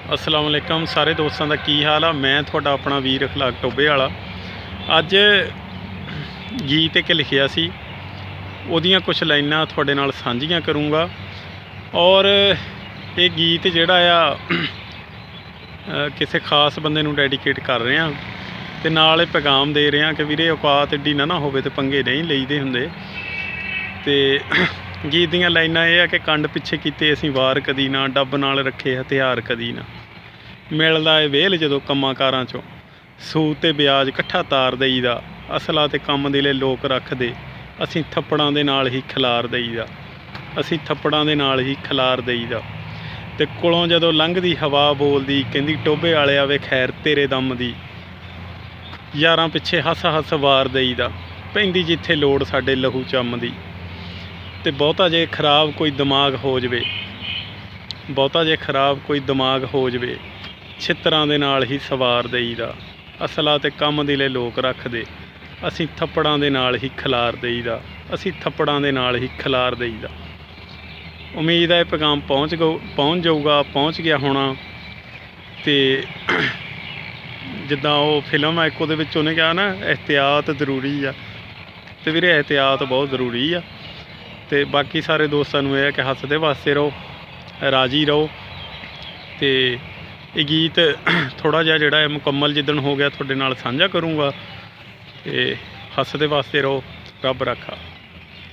अस्सलाम वालेकुम सारे दोस्तों का की हाल आ। मैं थोड़ा अपना वीर अखलाक टोबे वाला अज गीत एक लिखिया सी, ओदियां कुछ लाइनां थोड़े नाल सांझियां करूँगा। और ये गीत जिहड़ा आ किसी खास बंदे नूं डेडिकेट कर रहे हैं ते नाल पैगाम दे रहे हैं कि वीरे औकात एड्डी ना होवे ते पंगे नहीं लईदे हुंदे। ते गीत दीयां लाइनां ये है कि कंड पिछे कीते असीं वार कदी ना, डब नाल रखे हथियार कदी ना, मिलदा ए वेल जदों कम्मां कारां चों, सूद ते ब्याज इकट्ठा तार दईदा, असला ते कम दिले लोक रखदे, असीं थप्पड़ां दे नाल ही खिलार दईदा, असीं थप्पड़ां दे नाल ही खिलार दईदा। ते कोलों जदों लंघदी हवा बोलदी कहंदी टोबे वालिया वे खैर तेरे दम दी, यारां पिछे हस हस वार दईदा, पैंदी जिथे लोड़ साडे लहू चमदी। ते बहुता जे खराब कोई दिमाग हो जवे, बहुता जे खराब कोई दिमाग हो जवे, छित्तरां दे नाल ही सवार दईदा, असला ते कम दिले लोक रखदे, असीं थप्पड़ां दे नाल ही खिलार दईदा, असीं थप्पड़ां दे नाल ही खिलार दईदा। उम्मीद है पैगाम पहुँच जाऊगा, पहुँच गया होना। ते जिद्दां वो फिल्म है एक उहदे विच उहने कहा ना एहतियात जरूरी आ, ते वीरे एहतियात बहुत जरूरी आ। ते बाकी सारे दोस्तों नूं यह है कि हसदे वास्ते रहो, राजी रहो। तो ये गीत थोड़ा जिहा जिहड़ा है मुकम्मल जिद्दण हो गया थोड़े नाल सांझा करूँगा। ते हसदे वास्ते रहो, रब राखा।